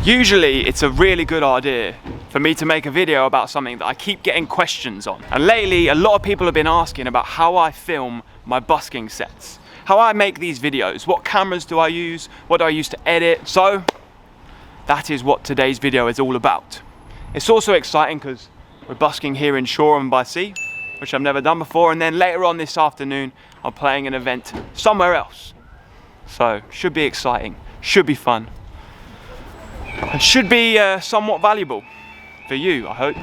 Usually it's a really good idea for me to make a video about something that I keep getting questions on. And lately, a lot of people have been asking about how I film my busking sets, how I make these videos, what cameras do I use, what do I use to edit. So that is what today's video is all about. It's also exciting because we're busking here in Shoreham by Sea, which I've never done before, and then later on this afternoon I'm playing an event somewhere else. So should be exciting, should be fun. It should be somewhat valuable for you, I hope.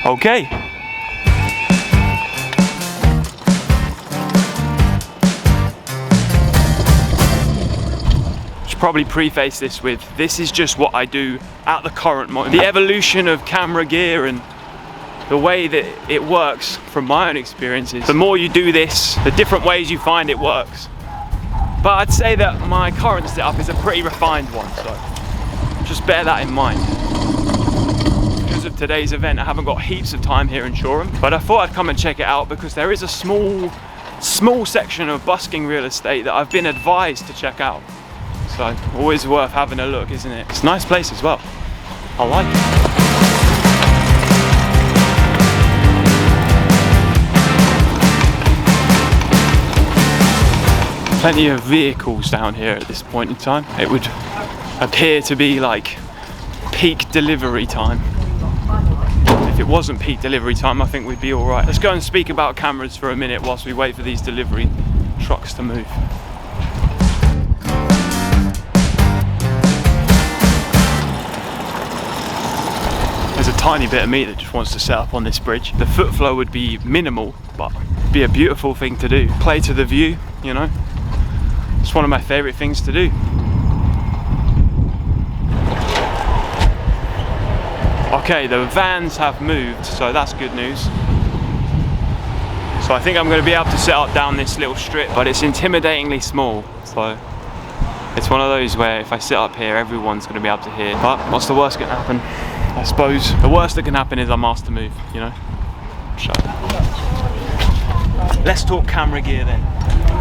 Okay. Should probably preface this with, this is just what I do at the current moment. The evolution of camera gear and the way that it works from my own experiences. The more you do this, the different ways you find it works. But I'd say that my current setup is a pretty refined one, so just bear that in mind. Because of today's event, I haven't got heaps of time here in Shoreham, but I thought I'd come and check it out because there is a small section of busking real estate that I've been advised to check out. So always worth having a look, isn't it? It's a nice place as well. I like it. Plenty of vehicles down here at this point in time. It would appear to be like peak delivery time. If it wasn't peak delivery time, I think we'd be all right. Let's go and speak about cameras for a minute whilst we wait for these delivery trucks to move. There's a tiny bit of me that just wants to set up on this bridge. The foot flow would be minimal, but it'd be a beautiful thing to do. Play to the view, you know. It's one of my favourite things to do. Okay, the vans have moved, so that's good news. So I think I'm going to be able to set up down this little strip, but it's intimidatingly small. So it's one of those where if I sit up here, everyone's going to be able to hear. But what's the worst that can happen? I suppose the worst that can happen is I'm asked to move, you know. So let's talk camera gear then.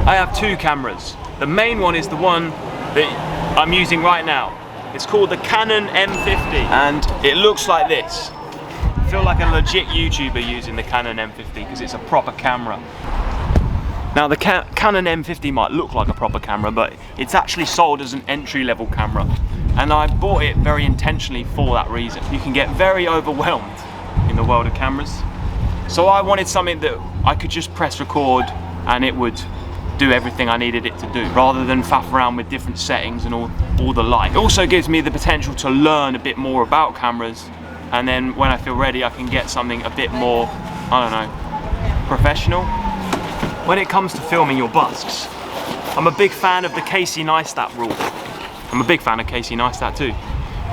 I have two cameras. The main one is the one that I'm using right now. It's called the Canon M50 and it looks like this. I feel like a legit YouTuber using the Canon M50 because it's a proper camera. Now the Canon M50 might look like a proper camera, but it's actually sold as an entry-level camera. And I bought it very intentionally for that reason. You can get very overwhelmed in the world of cameras. So I wanted something that I could just press record and it would do everything I needed it to do, rather than faff around with different settings and all the like. It also gives me the potential to learn a bit more about cameras, and then when I feel ready I can get something a bit more, I don't know, professional. When it comes to filming your busks, I'm a big fan of the Casey Neistat rule. I'm a big fan of Casey Neistat too.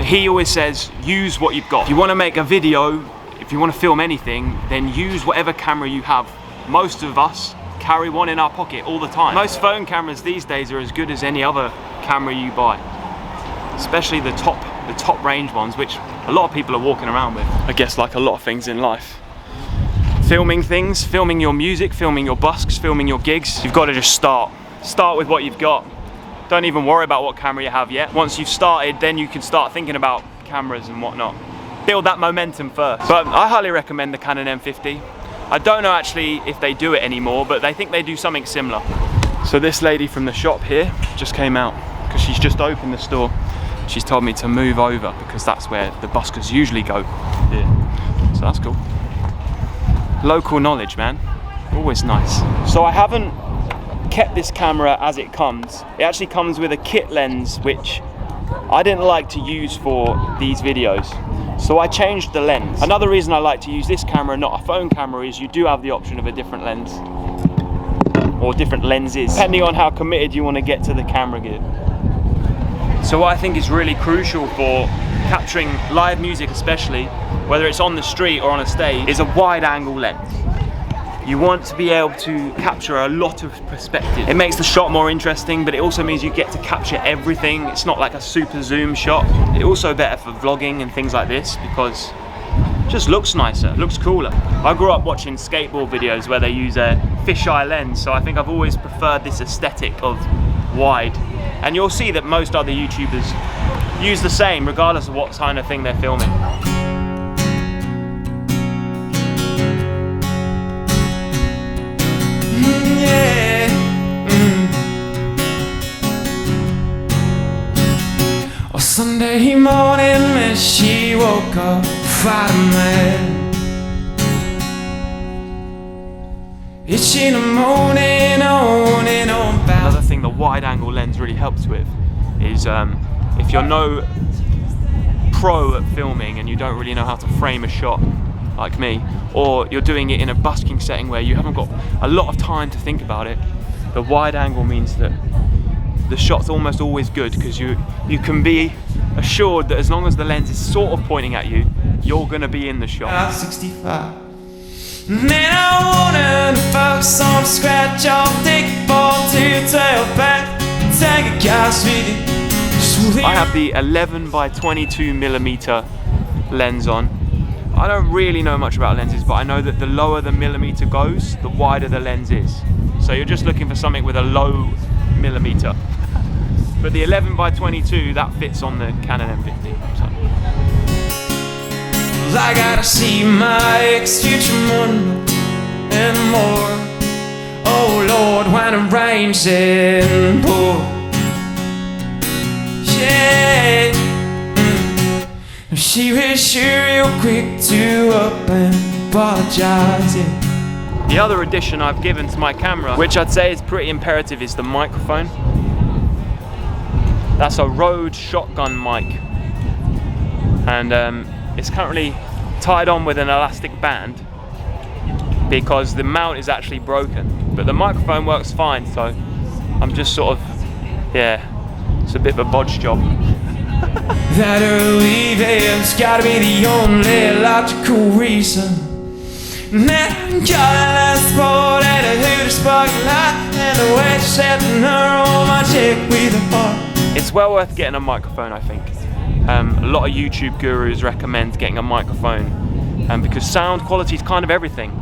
He always says, use what you've got. If you want to make a video, if you want to film anything, then use whatever camera you have. Most of us carry one in our pocket all the time. Most phone cameras these days are as good as any other camera you buy, especially the top range ones, which a lot of people are walking around with. I guess like a lot of things in life. Filming things, filming your music, filming your busks, filming your gigs, you've got to just start with what you've got. Don't even worry about what camera you have yet. Once you've started, then you can start thinking about cameras and whatnot. Build that momentum first. But I highly recommend the Canon M50. I don't know actually if they do it anymore, but they think they do something similar. So this lady from the shop here just came out because she's just opened the store. She's told me to move over because that's where the buskers usually go here. So that's cool. Local knowledge, man. Always nice. So I haven't kept this camera as it comes. It actually comes with a kit lens, which I didn't like to use for these videos. So I changed the lens. Another reason I like to use this camera, not a phone camera, is you do have the option of a different lens. Or different lenses, depending on how committed you want to get to the camera gear. So what I think is really crucial for capturing live music especially, whether it's on the street or on a stage, is a wide angle lens. You want to be able to capture a lot of perspective. It makes the shot more interesting, but it also means you get to capture everything. It's not like a super zoom shot. It's also better for vlogging and things like this because it just looks nicer, looks cooler. I grew up watching skateboard videos where they use a fisheye lens, so I think I've always preferred this aesthetic of wide. And you'll see that most other YouTubers use the same, regardless of what kind of thing they're filming. Sunday morning when she woke up fighting mad, itching the morning on and on. Another thing the wide angle lens really helps with is if you're no pro at filming and you don't really know how to frame a shot like me, or you're doing it in a busking setting where you haven't got a lot of time to think about it, the wide angle means that the shot's almost always good, because you can be assured that as long as the lens is sort of pointing at you, you're gonna be in the shot. 65. And then I wanted to focus on scratch off, take a ball to tail back, take a gas with it. I have the 11x22mm lens on. I don't really know much about lenses, but I know that the lower the millimeter goes, the wider the lens is. So you're just looking for something with a low millimeter. But the 11x22, that fits on the Canon M50. So. I gotta see my ex-future moon and more. Oh Lord, when it rains and pours. Yeah. She was sure real quick to up and apologize. Yeah. The other addition I've given to my camera, which I'd say is pretty imperative, is the microphone. That's a Rode shotgun mic, and it's currently tied on with an elastic band because the mount is actually broken, but the microphone works fine, so I'm just sort of, yeah, it's a bit of a bodge job. That early event's gotta be the only logical reason. That last sport and a Hooters spotlight, and the way she set her on my check with a heart. It's well worth getting a microphone, I think. A lot of YouTube gurus recommend getting a microphone because sound quality is kind of everything.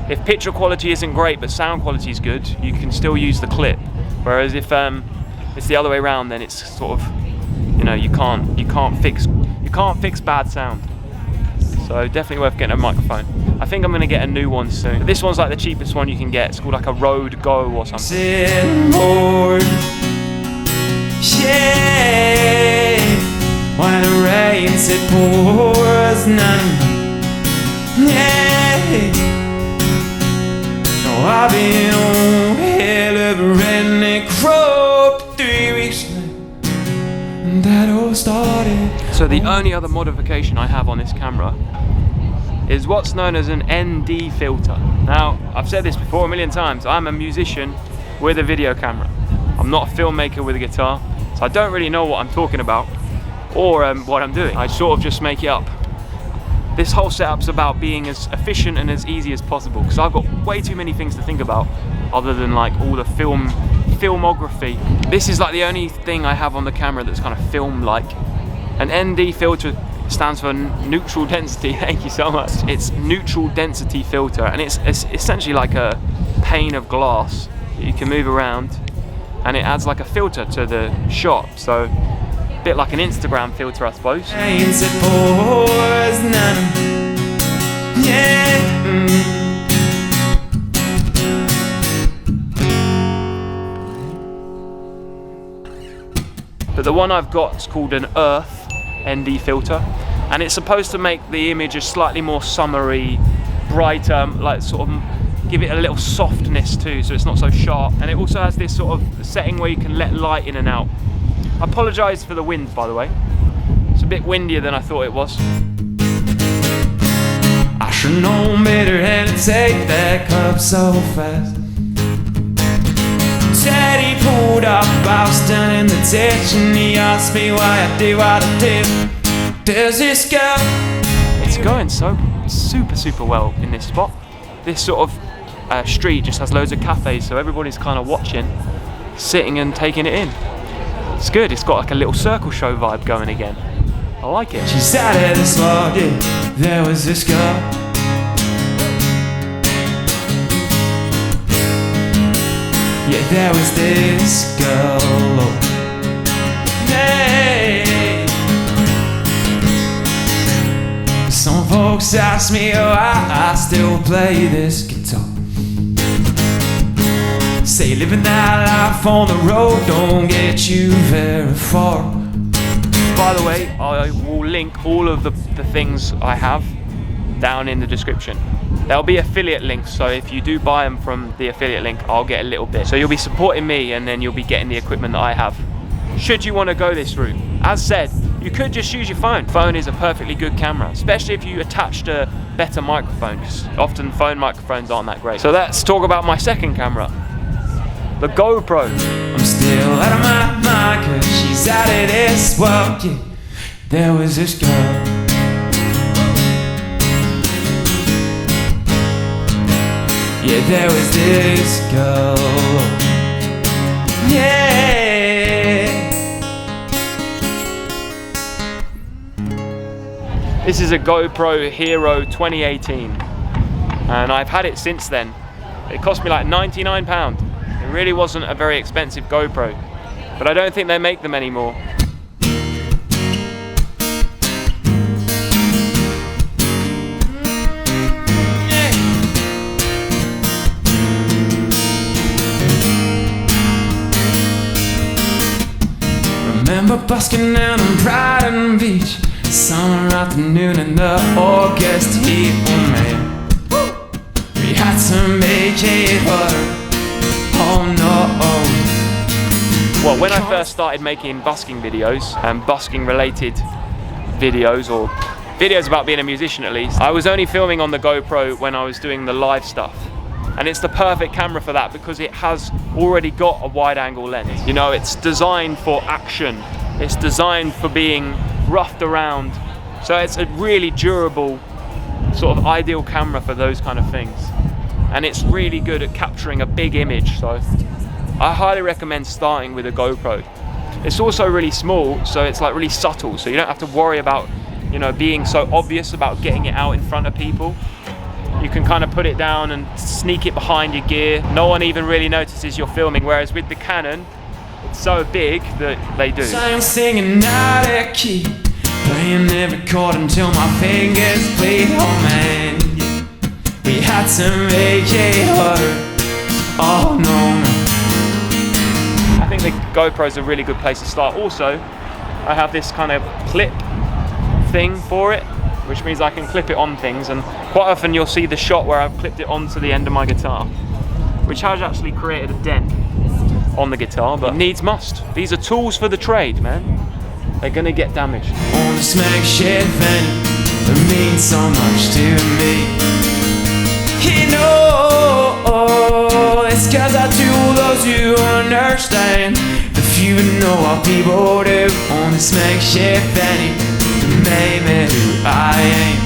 If picture quality isn't great but sound quality is good, you can still use the clip. Whereas if it's the other way around, then it's sort of, you know, you can't fix bad sound. So definitely worth getting a microphone. I think I'm gonna get a new one soon. This one's like the cheapest one you can get. It's called like a Rode Go or something. Yeah, when it rains it pours none. Yeah, no, I've been on hell of a redneck road 3 weeks later, and that all started. So the only other modification I have on this camera is what's known as an ND filter. Now, I've said this before a million times, I'm a musician with a video camera. I'm not a filmmaker with a guitar, so I don't really know what I'm talking about or what I'm doing. I sort of just make it up. This whole setup's about being as efficient and as easy as possible, because I've got way too many things to think about other than like all the filmography. This is like the only thing I have on the camera that's kind of film-like. An ND filter stands for neutral density. Thank you so much. It's neutral density filter, and it's essentially like a pane of glass that you can move around, and it adds like a filter to the shot, so a bit like an Instagram filter, I suppose. But the one I've got is called an Earth ND filter, and it's supposed to make the image a slightly more summery, brighter, like sort of give it a little softness too, so it's not so sharp. And it also has this sort of setting where you can let light in and out. I apologise for the wind, by the way. It's a bit windier than I thought it was. I should know better than to take that cup so fast. Teddy pulled up, I was down in the ditch, and he asked me why I did what I did. There's this girl. It's going so super well in this spot. This sort of street just has loads of cafes, so everybody's kind of watching, sitting and taking it in. It's good. It's got like a little circle show vibe going again. I like it. She sat at the small day. There was this girl. Yeah, there was this girl. Hey. Some folks ask me why I still play this guitar. Say living that life on the road don't get you very far. By the way, I will link all of the things I have down in the description. There'll be affiliate links, so if you do buy them from the affiliate link, I'll get a little bit. So you'll be supporting me, and then you'll be getting the equipment that I have. Should you want to go this route, as said, you could just use your phone. Phone is a perfectly good camera, especially if you attached a better microphone, because often phone microphones aren't that great. So let's talk about my second camera, the GoPro. I'm still out of my mind, cause she's out of this world. Yeah, there was this girl. Yeah, there was this girl. Yeah. This is a GoPro Hero 2018, and I've had it since then. It cost me like £99. It really wasn't a very expensive GoPro, but I don't think they make them anymore. Remember busking down on Brighton Beach, summer afternoon in the August heat. Oh man, we had to make it harder. Oh no. Well, when I first started making busking videos, and busking related videos, or videos about being a musician at least, I was only filming on the GoPro when I was doing the live stuff. And it's the perfect camera for that because it has already got a wide angle lens. You know, it's designed for action. It's designed for being roughed around. So it's a really durable, sort of ideal camera for those kind of things. And it's really good at capturing a big image. So I highly recommend starting with a GoPro. It's also really small, so it's like really subtle. So you don't have to worry about, you know, being so obvious about getting it out in front of people. You can kind of put it down and sneak it behind your gear. No one even really notices you're filming, whereas with the Canon, it's so big that they do. So I'm singing out of key, playing every chord until my fingers bleed. Oh man, we had to make it harder. Oh no, no. I think the GoPro is a really good place to start. Also, I have this kind of clip thing for it, which means I can clip it on things, and quite often you'll see the shot where I've clipped it onto the end of my guitar, which has actually created a dent on the guitar, but it needs must. These are tools for the trade, man. They're gonna get damaged. On this makeshift venue, it means so much to me. You know, it's cause I do those who understand. The few know what people do on this makeshift venue. Made me who I am.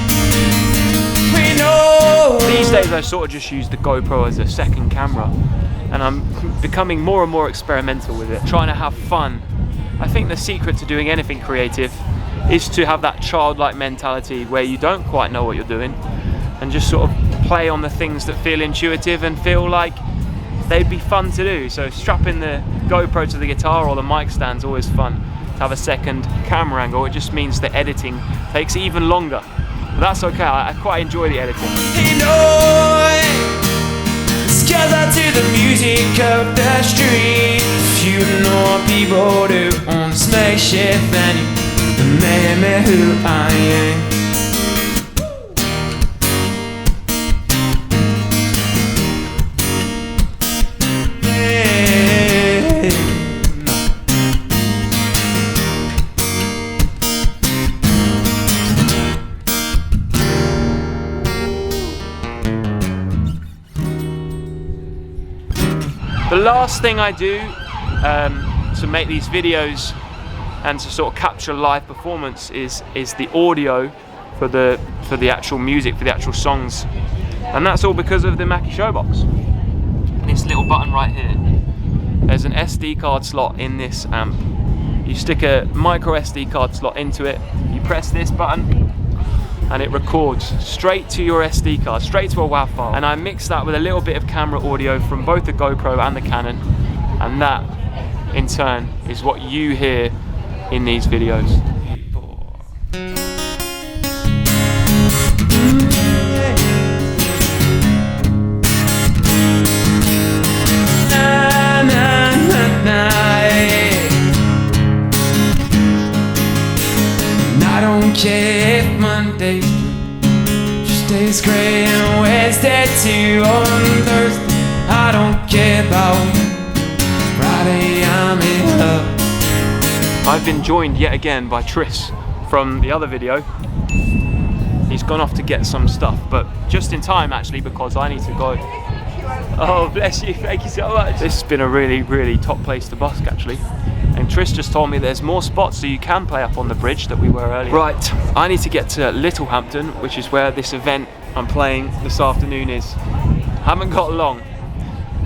We know. These days I sort of just use the GoPro as a second camera, and I'm becoming more and more experimental with it, trying to have fun. I think the secret to doing anything creative is to have that childlike mentality where you don't quite know what you're doing and just sort of play on the things that feel intuitive and feel like they'd be fun to do. So strapping the GoPro to the guitar or the mic stand's always fun. To have a second camera angle, it just means the editing takes even longer. But that's okay, I quite enjoy the editing. You know, it's cause I do the music of the street. If you know what people do on this makeshift venue, that made me who I am. The last thing I do to make these videos and to sort of capture live performance is the audio for the actual music, for the actual songs, and that's all because of the Mackie Showbox. This little button right here. There's an SD card slot in this amp. You stick a micro SD card slot into it. You press this button, and it records straight to your SD card, straight to a WAV file. And I mix that with a little bit of camera audio from both the GoPro and the Canon, And that, in turn, is what you hear in these videos. I don't care if Monday's blue, Tuesday's grey and Wednesday too. On Thursday I don't care about Friday I'm in love. I've been joined yet again by Tris from the other video. He's gone off to get some stuff, but just in time actually, because I need to go. Oh, bless you, thank you so much. This has been a really, really top place to busk actually. And Tris just told me there's more spots so you can play up on the bridge that we were earlier. Right, I need to get to Littlehampton, which is where this event I'm playing this afternoon is. Haven't got long.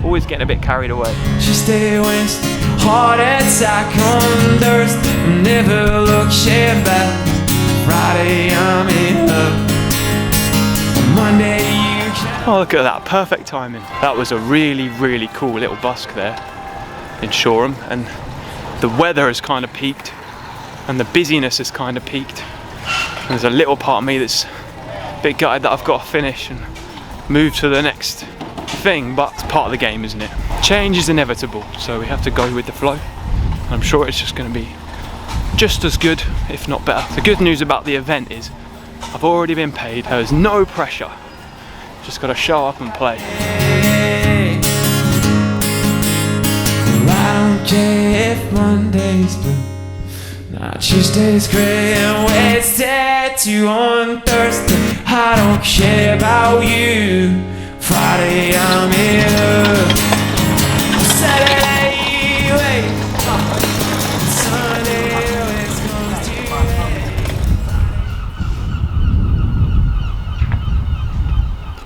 Always getting a bit carried away. Tuesday, Wednesday, heart attack on Thursday, never look share back. Friday I'm in love. Monday you can. Oh, look at that, perfect timing. That was a really, really cool little busk there in Shoreham, and the weather has kind of peaked and the busyness has kind of peaked. And there's a little part of me that's a bit gutted that I've got to finish and move to the next thing, but it's part of the game, isn't it? Change is inevitable, so we have to go with the flow. I'm sure it's just going to be just as good, if not better. The good news about the event is I've already been paid, there's no pressure. Just got to show up and play. I don't care if Monday's blue, nah, Tuesday's grey and Wednesday too. On Thursday I don't care about you. Friday I'm in love. Saturday wait, Sunday always comes to you.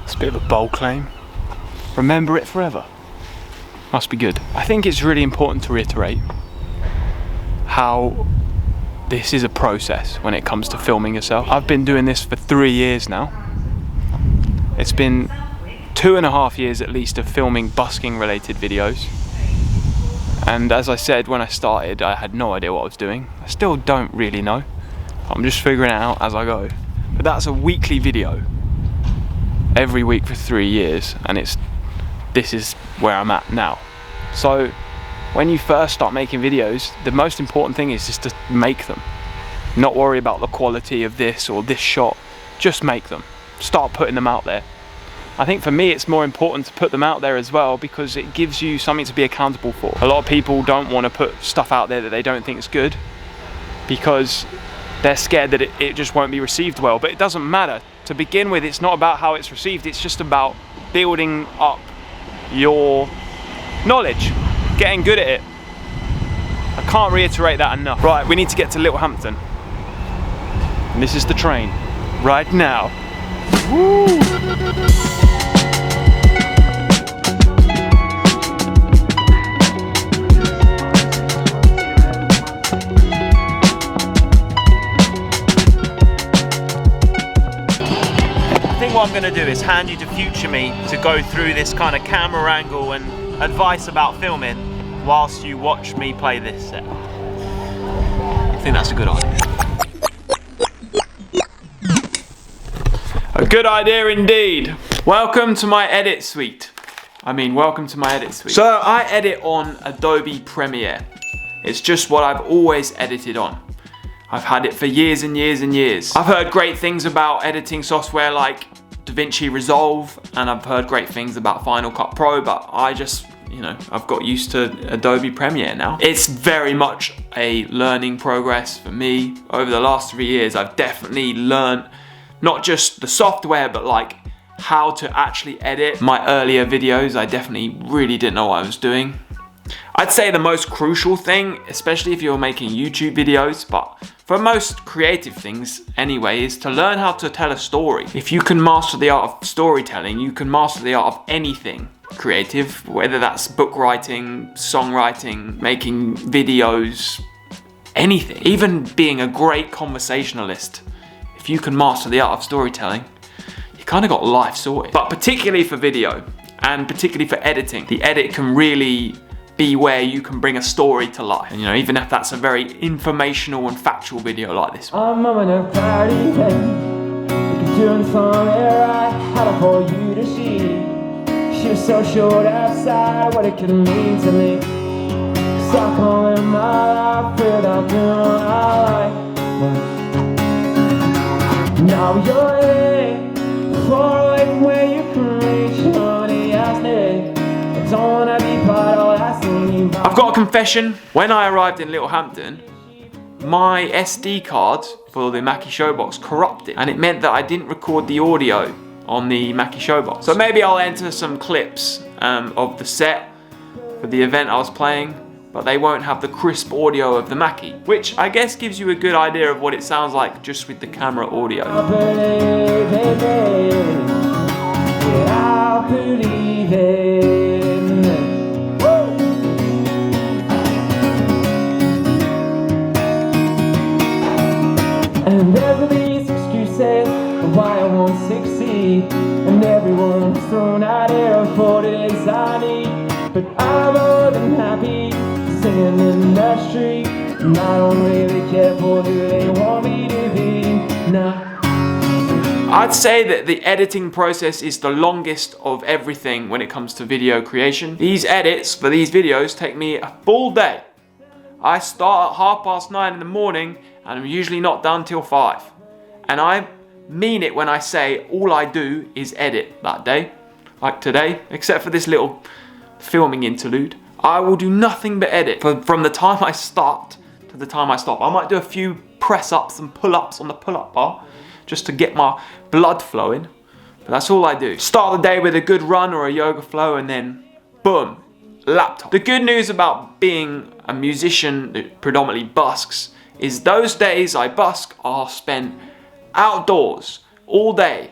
It's a bit of a bold claim. Remember it forever. Must be good. I think it's really important to reiterate how this is a process when it comes to filming yourself. I've been doing this for 3 years now. It's been 2.5 years at least of filming busking related videos. And as I said when I started, I had no idea what I was doing. I still don't really know. I'm just figuring it out as I go. But that's a weekly video every week for 3 years, and this is where I'm at now. So when you first start making videos, the most important thing is just to make them. Not worry about the quality of this or this shot, just make them. Start putting them out there. I think for me it's more important to put them out there as well, because it gives you something to be accountable for. A lot of people don't want to put stuff out there that they don't think is good because they're scared that it just won't be received well, but it doesn't matter. To begin with, it's not about how it's received, it's just about building up your knowledge, getting good at it. I can't reiterate that enough. Right, we need to get to Littlehampton. And this is the train, right now. Woo! I think what I'm going to do is hand you to future me to go through this kind of camera angle and advice about filming whilst you watch me play this set. I think that's a good idea. A good idea indeed. Welcome to my edit suite. Welcome to my edit suite. So I edit on Adobe Premiere. It's just what I've always edited on. I've had it for years and years and years. I've heard great things about editing software like DaVinci Resolve, and I've heard great things about Final Cut Pro, but I just, I've got used to Adobe Premiere now. It's very much a learning progress for me. Over the last 3 years, I've definitely learned not just the software, but like how to actually edit. My earlier videos, I definitely really didn't know what I was doing. I'd say the most crucial thing, especially if you're making YouTube videos, but for most creative things anyway, is to learn how to tell a story. If you can master the art of storytelling, you can master the art of anything creative, whether that's book writing, songwriting, making videos, anything. Even being a great conversationalist. If you can master the art of storytelling, you kind of got life sorted. But particularly for video, and particularly for editing, the edit can really be where you can bring a story to life. And, you know, even if that's a very informational and factual video like this one. I'm on a cloudy day, doing something right, how to for you to see. She was so short outside, what it could mean to me. Cause I'm calling my life without doing what I like. Now you're here, far away from where you can reach. Honey, I don't wanna be part of that scene. I've got a confession. When I arrived in Littlehampton, my SD card for the Mackie Showbox corrupted, and it meant that I didn't record the audio on the Mackie Showbox. So maybe I'll enter some clips of the set for the event I was playing, but they won't have the crisp audio of the Mackie, which I guess gives you a good idea of what it sounds like just with the camera audio. I believe in Woo! And there's these excuses of why I won't succeed, and everyone's thrown out here for what it is I need. But I'm more than happy singing in the street, and I don't really care for who they want me to be. Nah. I'd say that the editing process is the longest of everything when it comes to video creation. These edits for these videos take me a full day. I start at 9:30 in the morning and I'm usually not done till 5. And I mean it when I say all I do is edit that day. Like today, except for this little filming interlude. I will do nothing but edit from the time I start to the time I stop. I might do a few press-ups and pull-ups on the pull-up bar just to get my blood flowing, but that's all I do. Start the day with a good run or a yoga flow and then boom, laptop. The good news about being a musician that predominantly busks is those days I busk are spent outdoors all day.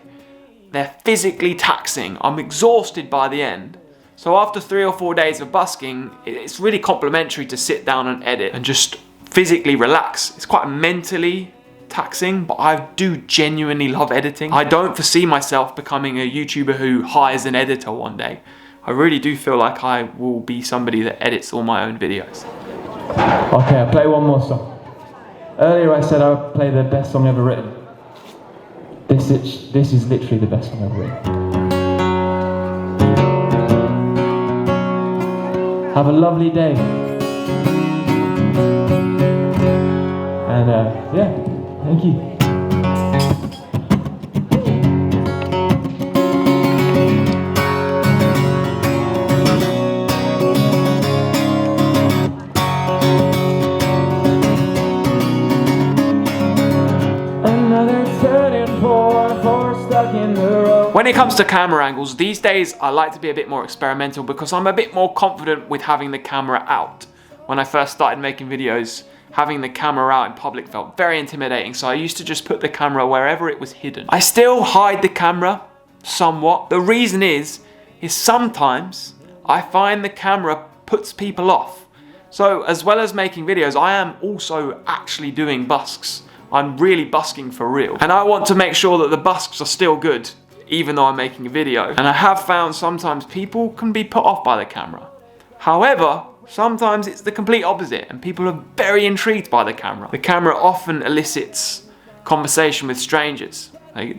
They're physically taxing. I'm exhausted by the end. So after 3 or 4 days of busking, it's really complimentary to sit down and edit and just physically relax. It's quite mentally taxing, but I do genuinely love editing. I don't foresee myself becoming a YouTuber who hires an editor one day. I really do feel like I will be somebody that edits all my own videos. Okay, I'll play one more song. Earlier I said I would play the best song ever written. This is literally the best song ever written. Have a lovely day. And yeah, thank you. Another turning point for stuck in the road. When it comes to camera angles, these days I like to be a bit more experimental because I'm a bit more confident with having the camera out. When I first started making videos, having the camera out in public felt very intimidating, so I used to just put the camera wherever it was hidden. I still hide the camera somewhat. The reason is sometimes I find the camera puts people off. So as well as making videos, I am also actually doing busks. I'm really busking for real. And I want to make sure that the busks are still good, even though I'm making a video. And I have found sometimes people can be put off by the camera. However, sometimes it's the complete opposite and people are very intrigued by the camera. The camera often elicits conversation with strangers.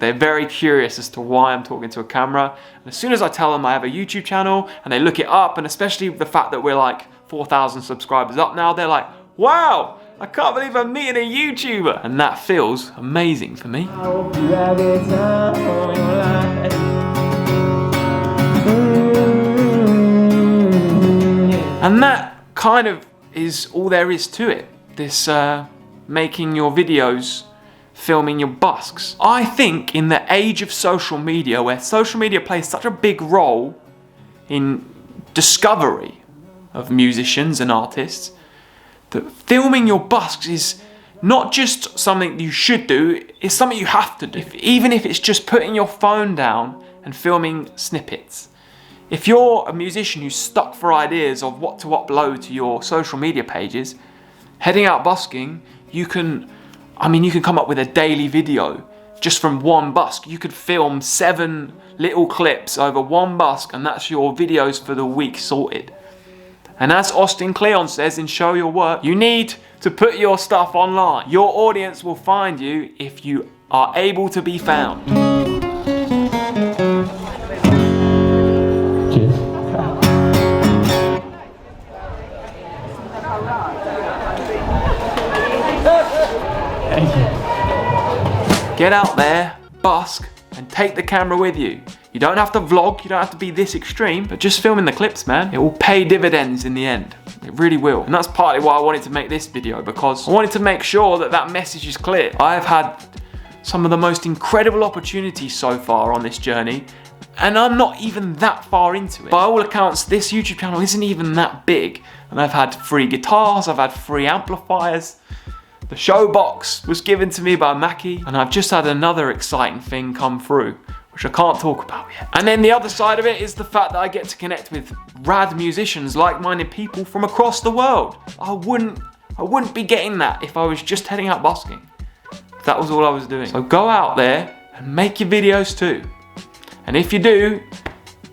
They're very curious as to why I'm talking to a camera. And as soon as I tell them I have a YouTube channel and they look it up, and especially the fact that we're like 4,000 subscribers up now, they're like, wow, I can't believe I'm meeting a YouTuber. And that feels amazing for me. I hope you have a time of your life. And that kind of is all there is to it. This making your videos, filming your busks. I think in the age of social media, where social media plays such a big role in discovery of musicians and artists, that filming your busks is not just something you should do, it's something you have to do. Even if it's just putting your phone down and filming snippets. If you're a musician who's stuck for ideas of what to upload to your social media pages, heading out busking, you can come up with a daily video just from one busk. You could film 7 little clips over one busk, and that's your videos for the week sorted. And as Austin Kleon says in Show Your Work, you need to put your stuff online. Your audience will find you if you are able to be found. Get out there, busk, and take the camera with you. You don't have to vlog, you don't have to be this extreme, but just filming the clips, man. It will pay dividends in the end. It really will. And that's partly why I wanted to make this video, because I wanted to make sure that that message is clear. I have had some of the most incredible opportunities so far on this journey, and I'm not even that far into it. By all accounts, this YouTube channel isn't even that big, and I've had free guitars, I've had free amplifiers, the show box was given to me by Mackie, and I've just had another exciting thing come through, which I can't talk about yet. And then the other side of it is the fact that I get to connect with rad musicians, like-minded people from across the world. I wouldn't be getting that if I was just heading out busking. If that was all I was doing. So go out there and make your videos too. And if you do,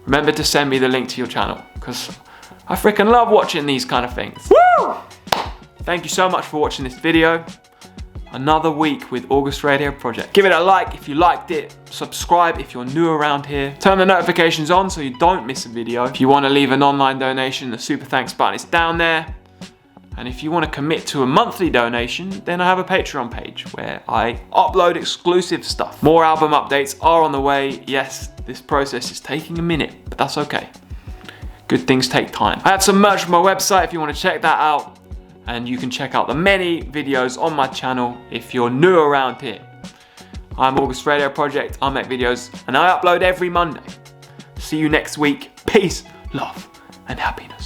remember to send me the link to your channel, because I freaking love watching these kind of things. Woo! Thank you so much for watching this video. Another week with August Radio Project. Give it a like if you liked it. Subscribe if you're new around here. Turn the notifications on so you don't miss a video. If you want to leave an online donation, the super thanks button is down there. And if you want to commit to a monthly donation, then I have a Patreon page where I upload exclusive stuff. More album updates are on the way. Yes, this process is taking a minute, but that's okay. Good things take time. I have some merch on my website if you want to check that out. And you can check out the many videos on my channel if you're new around here. I'm August Radio Project, I make videos and I upload every Monday. See you next week. Peace, love, and happiness.